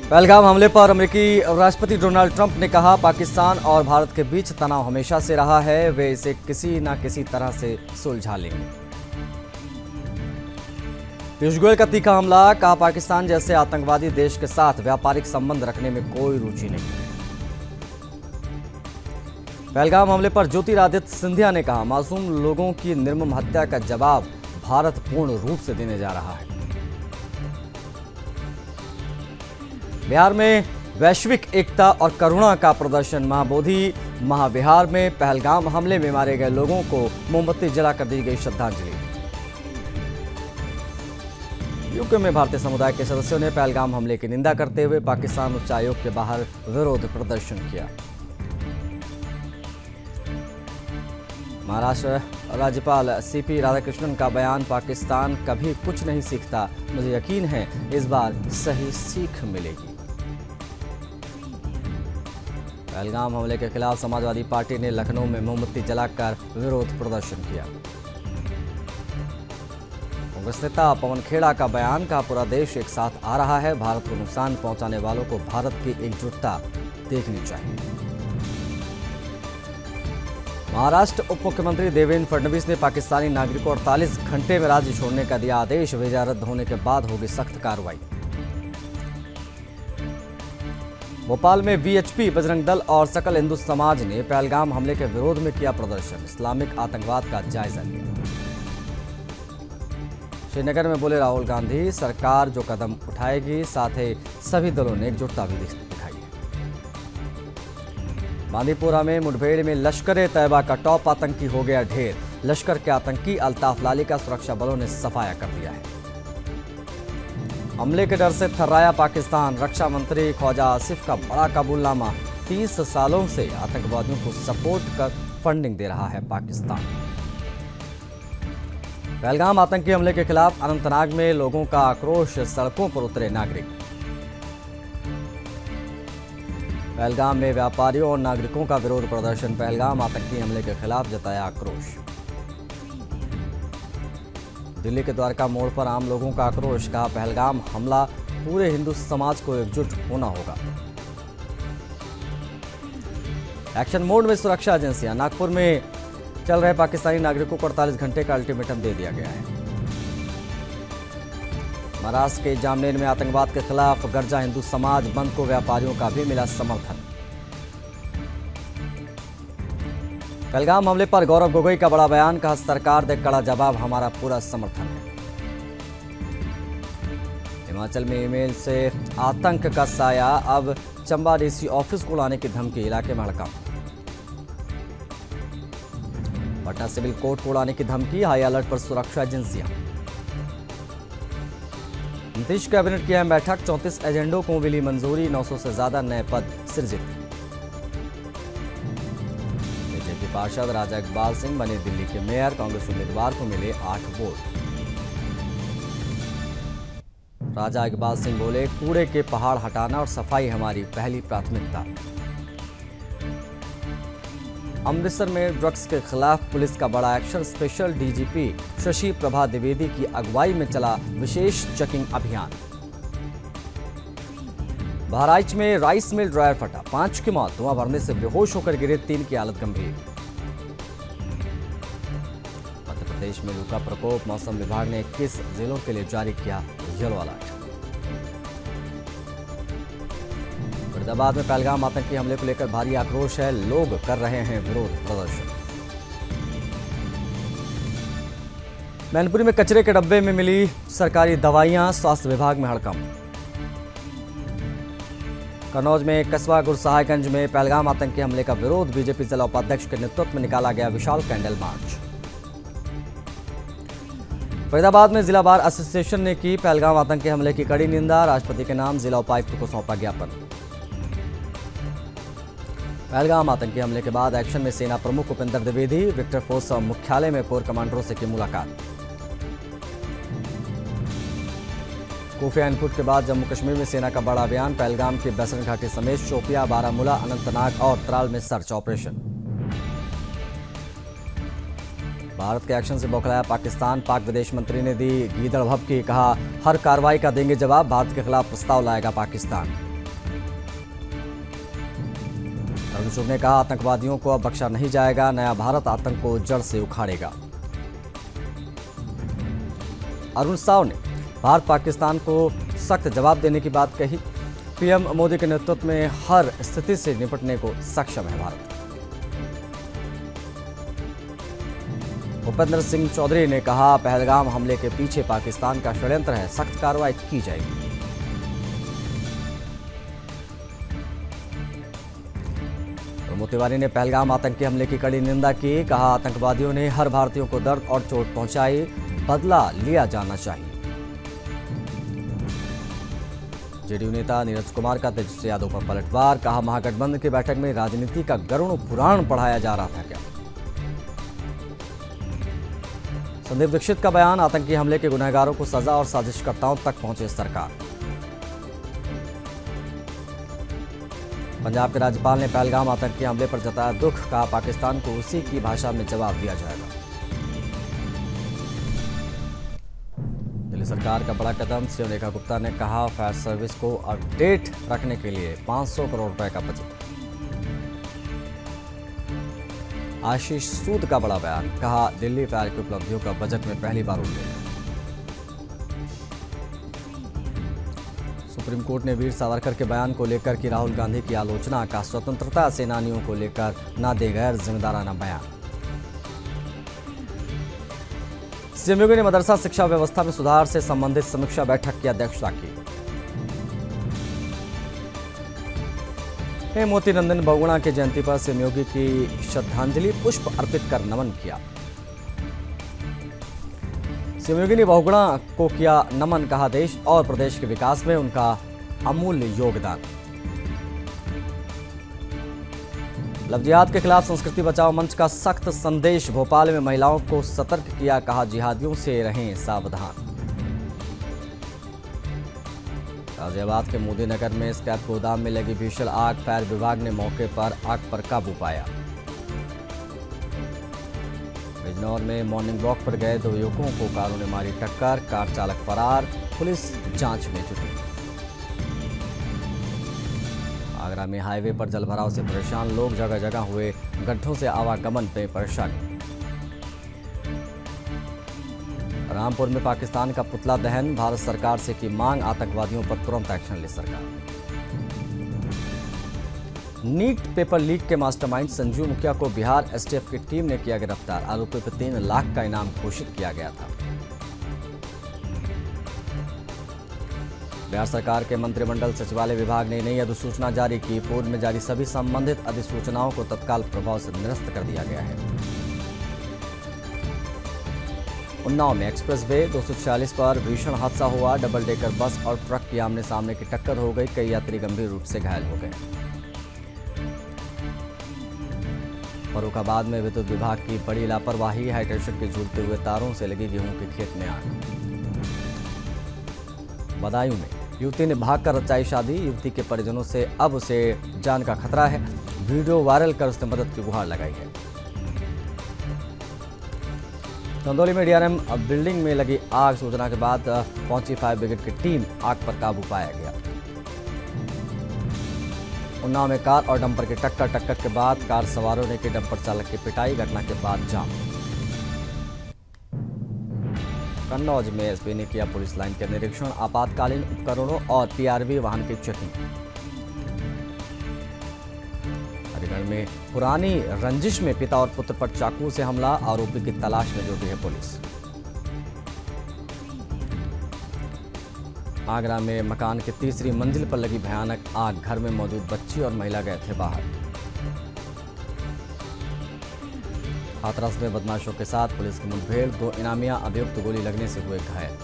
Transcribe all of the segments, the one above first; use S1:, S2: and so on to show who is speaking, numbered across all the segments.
S1: पहलगाम हमले पर अमेरिकी राष्ट्रपति डोनाल्ड ट्रंप ने कहा, पाकिस्तान और भारत के बीच तनाव हमेशा से रहा है, वे इसे किसी न किसी तरह से सुलझा लेंगे। पीयूष गोयल का तीखा हमला, कहा पाकिस्तान जैसे आतंकवादी देश के साथ व्यापारिक संबंध रखने में कोई रुचि नहीं है। पहलगाम हमले पर ज्योतिरादित्य सिंधिया ने कहा, मासूम लोगों की निर्मम हत्या का जवाब भारत पूर्ण रूप से देने जा रहा है। बिहार में वैश्विक एकता और करुणा का प्रदर्शन, महाबोधि महाविहार में पहलगाम हमले में मारे गए लोगों को मोमबत्ती जलाकर दी गई श्रद्धांजलि। यूके में भारतीय समुदाय के सदस्यों ने पहलगाम हमले की निंदा करते हुए पाकिस्तान उच्चायोग के बाहर विरोध प्रदर्शन किया। महाराष्ट्र राज्यपाल सीपी राधाकृष्णन का बयान, पाकिस्तान कभी कुछ नहीं सीखता, मुझे यकीन है इस बार सही सीख मिलेगी। पहलगाम हमले के खिलाफ समाजवादी पार्टी ने लखनऊ में मोमबत्ती जलाकर विरोध प्रदर्शन किया। कांग्रेस नेता पवन खेड़ा का बयान, का पूरा देश एक साथ आ रहा है, भारत को नुकसान पहुंचाने वालों को भारत की एकजुटता देखनी चाहिए। महाराष्ट्र उप मुख्यमंत्री देवेंद्र फडणवीस ने पाकिस्तानी नागरिकों को 48 घंटे में राज्य छोड़ने का दिया आदेश, वीजा रद्द होने के बाद होगी सख्त कार्रवाई। भोपाल में वीएचपी, बजरंग दल और सकल हिंदू समाज ने पहलगाम हमले के विरोध में किया प्रदर्शन, इस्लामिक आतंकवाद का जायजा लिया। श्रीनगर में बोले राहुल गांधी, सरकार जो कदम उठाएगी साथ ही सभी दलों ने एकजुटता भी दिखाई है। बांदीपुरा में मुठभेड़ में लश्कर तैयबा का टॉप आतंकी हो गया ढेर, लश्कर के आतंकी अल्ताफ लाली का सुरक्षा बलों ने सफाया कर दिया है। हमले के डर से थर्राया पाकिस्तान, रक्षा मंत्री ख्वाजा आसिफ का बड़ा कबूलनामा, 30 सालों से आतंकवादियों को सपोर्ट कर फंडिंग दे रहा है पाकिस्तान। पहलगाम आतंकी हमले के खिलाफ अनंतनाग में लोगों का आक्रोश, सड़कों पर उतरे नागरिक। पहलगाम में व्यापारियों और नागरिकों का विरोध प्रदर्शन, पहलगाम आतंकी हमले के खिलाफ जताया आक्रोश। दिल्ली के द्वारका मोड़ पर आम लोगों का आक्रोश, कहा पहलगाम हमला पूरे हिंदू समाज को एकजुट होना होगा। एक्शन मोड में सुरक्षा एजेंसियां, नागपुर में चल रहे पाकिस्तानी नागरिकों को 48 घंटे का अल्टीमेटम दे दिया गया है। महाराष्ट्र के जामनेर में आतंकवाद के खिलाफ गर्जा हिंदू समाज, बंद को व्यापारियों का भी मिला समर्थन। पहलगाम हमले पर गौरव गोगोई का बड़ा बयान, कहा सरकार दे कड़ा जवाब, हमारा पूरा समर्थन है। हिमाचल में ईमेल से आतंक का साया, अब चंबा डीसी ऑफिस को उड़ाने की धमकी, इलाके में हड़कंप। पटना सिविल कोर्ट को उड़ाने की धमकी, हाई अलर्ट पर सुरक्षा एजेंसियां। नीतीश कैबिनेट की अहम बैठक, 34 एजेंडों को मिली मंजूरी, 900 से ज्यादा नए पद सृजित। बीजेपी पार्षद राजा इकबाल सिंह बने दिल्ली के मेयर, कांग्रेस उम्मीदवार को मिले 8 वोट। राजा इकबाल सिंह बोले, कूड़े के पहाड़ हटाना और सफाई हमारी पहली प्राथमिकता। अमृतसर में ड्रग्स के खिलाफ पुलिस का बड़ा action, special DGP Shashi Prabha Dwivedi की अगुवाई में चला विशेष चेकिंग अभियान। बहराइच में राइस मिल ड्रायर फटा, 5 की मौत, धुआं भरने से बेहोश होकर गिरे, 3 की हालत गंभीर। मध्य प्रदेश में लू का प्रकोप, मौसम विभाग ने 21 जिलों के लिए जारी किया येलो अलर्ट। फरीदाबाद में पहलगाम आतंकी हमले को लेकर भारी आक्रोश है, लोग कर रहे हैं विरोध प्रदर्शन। मैनपुरी में कचरे के डब्बे में मिली सरकारी दवाइयां, स्वास्थ्य विभाग में हड़कंप। कन्नौज में कस्बा गुरसहायगंज में पहलगाम आतंकी हमले का विरोध, बीजेपी जिला उपाध्यक्ष के नेतृत्व में निकाला गया विशाल कैंडल मार्च। फरीदाबाद में जिला बार एसोसिएशन ने की पहलगाम आतंकी हमले की कड़ी निंदा, राष्ट्रपति के नाम जिला उपायुक्त को सौंपा ज्ञापन। पहलगाम आतंकी हमले के बाद एक्शन में सेना प्रमुख उपेंद्र द्विवेदी, विक्टर फोर्स मुख्यालय में कोर कमांडरों से की मुलाकात। खुफिया इनपुट के बाद जम्मू कश्मीर में सेना का बड़ा अभियान, पहलगाम की बैसन घाटी समेत शोपिया, बारामूला, अनंतनाग और त्राल में सर्च ऑपरेशन। भारत के एक्शन से बौखलाया पाकिस्तान, पाक विदेश मंत्री ने दी गीदड़ भभकी, कहा हर कार्रवाई का देंगे जवाब, भारत के खिलाफ प्रस्ताव लाएगा पाकिस्तान। अरुण चुग ने कहा, आतंकवादियों को अब बख्शा नहीं जाएगा, नया भारत आतंक को जड़ से उखाड़ेगा। अरुण साव ने भारत पाकिस्तान को सख्त जवाब देने की बात कही। पीएम मोदी के नेतृत्व में हर स्थिति से निपटने को सक्षम है भारत। भूपेंद्र सिंह चौधरी ने कहा, पहलगाम हमले के पीछे पाकिस्तान का षड्यंत्र है, सख्त कार्रवाई की जाएगी। प्रमोद तिवारी ने पहलगाम आतंकी हमले की कड़ी निंदा की। कहा, आतंकवादियों ने हर भारतीय को दर्द और चोट पहुंचाई, बदला लिया जाना चाहिए। जेडीयू नेता नीरज कुमार का तेजस्वी यादव पर पलटवार। कहा, महागठबंधन की बैठक में राजनीति का गरुड़ पुराण पढ़ाया जा रहा था क्या? संदीप दीक्षित का बयान, आतंकी हमले के गुनहगारों को सजा और साजिशकर्ताओं तक पहुंचे सरकार। पंजाब के राज्यपाल ने पहलगाम आतंकी हमले पर जताया दुख। कहा, पाकिस्तान को उसी की भाषा में जवाब दिया जाएगा। दिल्ली सरकार का बड़ा कदम। सीएम रेखा गुप्ता ने कहा, फायर सर्विस को अपडेट रखने के लिए 500 करोड़ रुपए का बजट। आशीष सूद का बड़ा बयान। कहा, दिल्ली फायर की उपलब्धियों का बजट में पहली बार उल्लेख। सुप्रीम कोर्ट ने वीर सावरकर के बयान को लेकर की राहुल गांधी की आलोचना। का स्वतंत्रता सेनानियों को लेकर न दे गैर जिम्मेदाराना बयान। सीएम योगी ने मदरसा शिक्षा व्यवस्था में सुधार से संबंधित समीक्षा बैठक की अध्यक्षता की। मोती नंदन बहुगुणा की जयंती पर सीएम योगी की श्रद्धांजलि पुष्प अर्पित कर नमन किया। सीएम योगी ने बहुगुणा को किया नमन। कहा, देश और प्रदेश के विकास में उनका अमूल्य योगदान। लव जिहाद के खिलाफ संस्कृति बचाओ मंच का सख्त संदेश। भोपाल में महिलाओं को सतर्क किया। कहा, जिहादियों से रहें सावधान। गाजियाबाद के मोदी नगर में स्क्रैप गोदाम में लगी भीषण आग। फायर विभाग ने मौके पर आग पर काबू पाया। बिजनौर में मॉर्निंग वॉक पर गए 2 युवकों को कारों ने मारी टक्कर। कार चालक फरार, पुलिस जांच में जुटी। आगरा में हाईवे पर जलभराव से परेशान लोग, जगह जगह हुए गड्ढों से आवागमन में परेशानी। रामपुर में पाकिस्तान का पुतला दहन। भारत सरकार से की मांग, आतंकवादियों पर तुरंत एक्शन ले सरकार। नीट पेपर लीक के मास्टरमाइंड संजीव मुखिया को बिहार एसटीएफ की टीम ने किया गिरफ्तार। आरोपी पर 3 लाख का इनाम घोषित किया गया था। बिहार सरकार के मंत्रिमंडल सचिवालय विभाग ने नई अधिसूचना जारी की। पूर्व में जारी सभी संबंधित अधिसूचनाओं को तत्काल प्रभाव से निरस्त कर दिया गया है। उन्नाव में एक्सप्रेस वे 246 पर भीषण हादसा हुआ। डबल डेकर बस और ट्रक की आमने सामने की टक्कर हो गई। कई यात्री गंभीर रूप से घायल हो गए। फर्रुखाबाद में विद्युत विभाग की बड़ी लापरवाही। हाईटेंशन के झूलते हुए तारों से लगी गेहूं के खेत में आग। बदायूं में युवती ने भागकर रचाई शादी। युवती के परिजनों से अब उसे जान का खतरा है। वीडियो वायरल कर उसने मदद की गुहार लगाई है। चंदौली में डीआरएम बिल्डिंग में लगी आग। सूचना के बाद पहुंची फायर ब्रिगेड की टीम, आग पर काबू पाया गया। उन्नाव में कार और डंपर की टक्कर के बाद कार सवारों ने की डंपर चालक की पिटाई। घटना के बाद जाम। कन्नौज में एसपी ने किया पुलिस लाइन के निरीक्षण। आपातकालीन उपकरणों और पीआरवी वाहन की चेकिंग। हरिगढ़ में पुरानी रंजिश में पिता और पुत्र पर चाकू से हमला। आरोपी की तलाश में जुटी है पुलिस। आगरा में मकान की 3री मंजिल पर लगी भयानक आग। घर में मौजूद बच्ची और महिला गए थे बाहर। हाथरस में बदमाशों के साथ पुलिस की मुठभेड़। 2 इनामिया अभियुक्त गोली लगने से हुए घायल।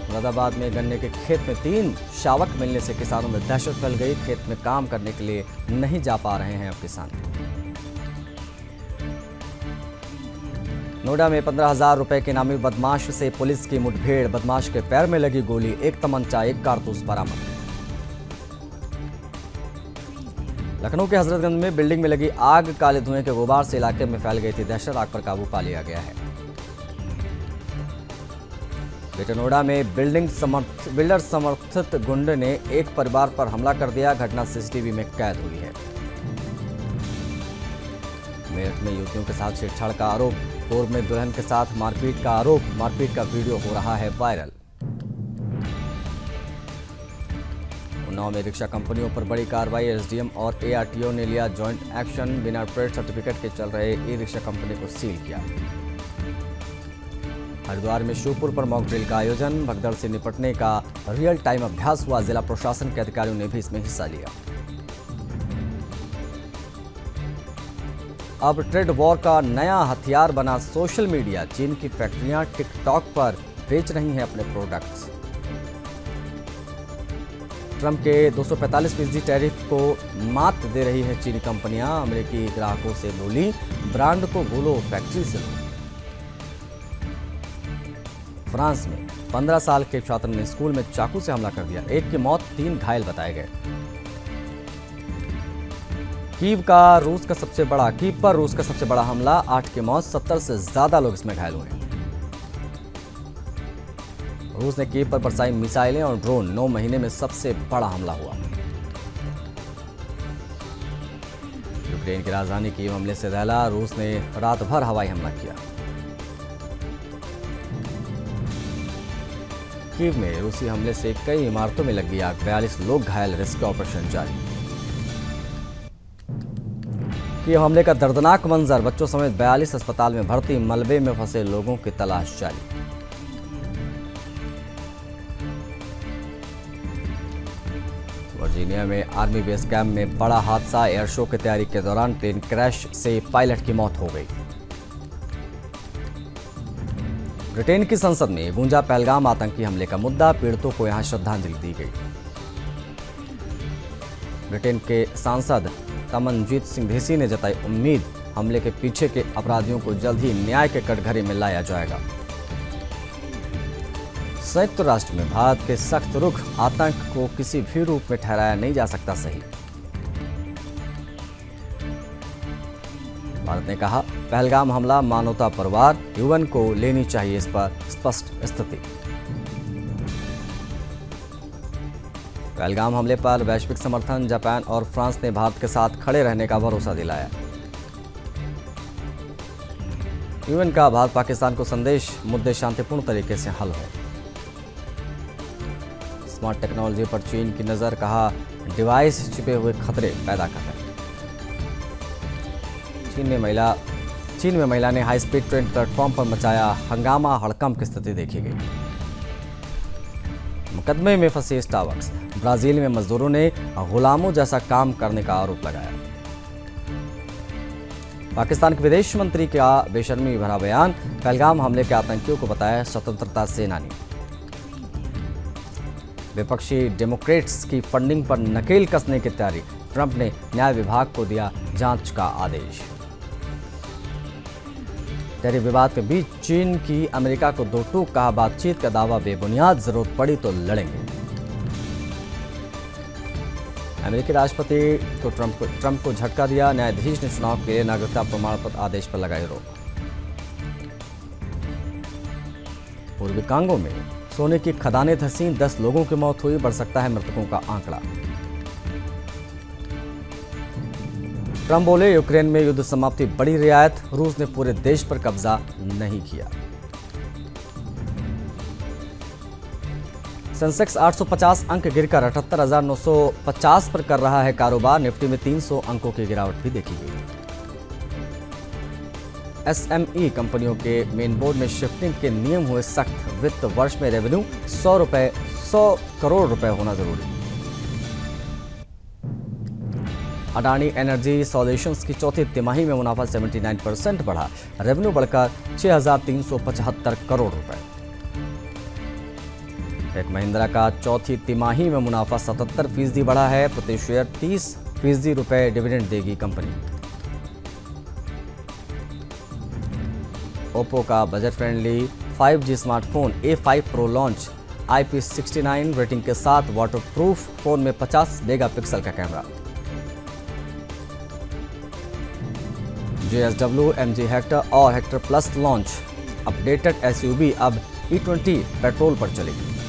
S1: मुरादाबाद में गन्ने के खेत में 3 शावक मिलने से किसानों में दहशत फैल गई। खेत में काम करने के लिए नहीं जा पा रहे हैं अब किसान। नोएडा में 15,000 रुपए के इनामी बदमाश से पुलिस की मुठभेड़। बदमाश के पैर में लगी गोली। 1 तमंचा 1 कारतूस बरामद। लखनऊ के हजरतगंज में बिल्डिंग में लगी आग। काले धुएं के गुबार से इलाके में फैल गई थी दहशत। आग पर काबू पा लिया गया है। ग्रेटर नोएडा में बिल्डर समर्थित गुंडे ने एक परिवार पर हमला कर दिया। घटना सीसीटीवी में कैद हुई है। मेरठ में युवतियों के साथ छेड़छाड़ का आरोप, पूर्व में दुल्हन के साथ मारपीट का आरोप, मारपीट का वीडियो हो रहा है वायरल। उन्नाव में रिक्शा कंपनियों पर बड़ी कार्रवाई, एसडीएम और एआरटीओ ने लिया जॉइंट एक्शन। बिना ट्रेड सर्टिफिकेट के चल रहे ई रिक्शा कंपनी को सील किया। हरिद्वार में शिवपुर पर मॉक ड्रिल का आयोजन, भगदड़ से निपटने का रियल टाइम अभ्यास हुआ। जिला प्रशासन के अधिकारियों ने भी इसमें हिस्सा लिया। अब ट्रेड वॉर का नया हथियार बना सोशल मीडिया। चीन की फैक्ट्रियां टिकटॉक पर बेच रही हैं अपने प्रोडक्ट्स। ट्रंप के 245% टैरिफ को मात दे रही है चीनी कंपनियां। अमेरिकी ग्राहकों से बोली, ब्रांड को भूलो, फैक्ट्री से लो। फ्रांस में 15 साल के छात्र ने स्कूल में चाकू से हमला कर दिया। एक की मौत, 3 घायल बताए गए। कीव पर रूस का सबसे बड़ा हमला, 8 की मौत, 70 से ज्यादा लोग इसमें घायल हुए। रूस ने कीव पर बरसाई मिसाइलें और ड्रोन। 9 महीने में सबसे बड़ा हमला हुआ। यूक्रेन की राजधानी कीव हमले से दहला। रूस ने रात भर हवाई हमला किया। कीव में रूसी हमले से कई इमारतों में लग गई आग, 42 लोग घायल, रेस्क्यू ऑपरेशन जारी। कीव हमले का दर्दनाक मंजर, बच्चों समेत 42 अस्पताल में भर्ती, मलबे में फंसे लोगों की तलाश जारी। वर्जीनिया में आर्मी बेस कैंप में बड़ा हादसा, एयर शो की तैयारी के दौरान प्लेन क्रैश से पायलट की मौत हो गई। ब्रिटेन की संसद में गूंजा पहलगाम आतंकी हमले का मुद्दा, पीड़ितों को यहां श्रद्धांजलि दी गई। ब्रिटेन के सांसद तमनजीत सिंह ढीसी ने जताई उम्मीद, हमले के पीछे के अपराधियों को जल्द ही न्याय के कटघरे में लाया जाएगा। संयुक्त राष्ट्र में भारत के सख्त रुख, आतंक को किसी भी रूप में ठहराया नहीं जा सकता सही। भारत ने कहा, पहलगाम हमला मानवता पर वार, यूएन को लेनी चाहिए इस पर स्पष्ट स्थिति। पहलगाम हमले पर वैश्विक समर्थन, जापान और फ्रांस ने भारत के साथ खड़े रहने का भरोसा दिलाया। यूएन का भारत पाकिस्तान को संदेश, मुद्दे शांतिपूर्ण तरीके से हल हो। स्मार्ट टेक्नोलॉजी पर चीन की नजर, कहा डिवाइस छिपे हुए खतरे पैदा कर रहे हैं। चीन में महिला ने हाई स्पीड ट्रेन प्लेटफॉर्म पर मचाया हंगामा, हड़कंप की स्थिति देखी गई। मुकदमे में फंसे स्टारबक्स, ब्राजील में मजदूरों ने गुलामों जैसा काम करने का आरोप लगाया। पाकिस्तान के विदेश मंत्री का बेशर्मी भरा बयान, पहलगाम हमले के आतंकियों को बताया स्वतंत्रता सेनानी। विपक्षी डेमोक्रेट्स की फंडिंग पर नकेल कसने की तैयारी, ट्रंप ने न्याय विभाग को दिया जांच का आदेश। टैरिफ विवाद के बीच चीन की अमेरिका को दो टूक, कहा बातचीत का दावा बेबुनियाद, जरूरत पड़ी तो लड़ेंगे। अमेरिकी राष्ट्रपति को ट्रंप को झटका दिया, न्यायाधीश ने चुनाव के लिए नागरिकता प्रमाण पत्र आदेश पर लगाई रोक। पूर्वी कांगो में सोने की खदानें धंसी, 10 लोगों की मौत हुई, बढ़ सकता है मृतकों का आंकड़ा। ट्रंप बोले, यूक्रेन में युद्ध समाप्ति बड़ी रियायत, रूस ने पूरे देश पर कब्जा नहीं किया। सेंसेक्स 850 अंक गिरकर 78,950 पर कर रहा है कारोबार, निफ्टी में 300 अंकों की गिरावट भी देखी गई। एसएमई कंपनियों के मेन बोर्ड में शिफ्टिंग के नियम हुए सख्त, वित्त वर्ष में रेवेन्यू 100 करोड़ रुपए होना जरूरी। अडानी एनर्जी सॉल्यूशंस की चौथी तिमाही में मुनाफा 79% बढ़ा, रेवेन्यू बढ़कर 6,375 करोड़ रुपए। टेक महिंद्रा का चौथी तिमाही में मुनाफा 77% बढ़ा है, प्रति शेयर 30% रुपए डिविडेंड देगी कंपनी। ओप्पो का budget friendly 5G smartphone A5 Pro launch, IP69 rating के साथ वाटरप्रूफ फोन में 50 मेगापिक्सल का कैमरा। JSW MG हेक्टर और Hector plus launch, updated SUV अब E20 पेट्रोल पर चलेगी।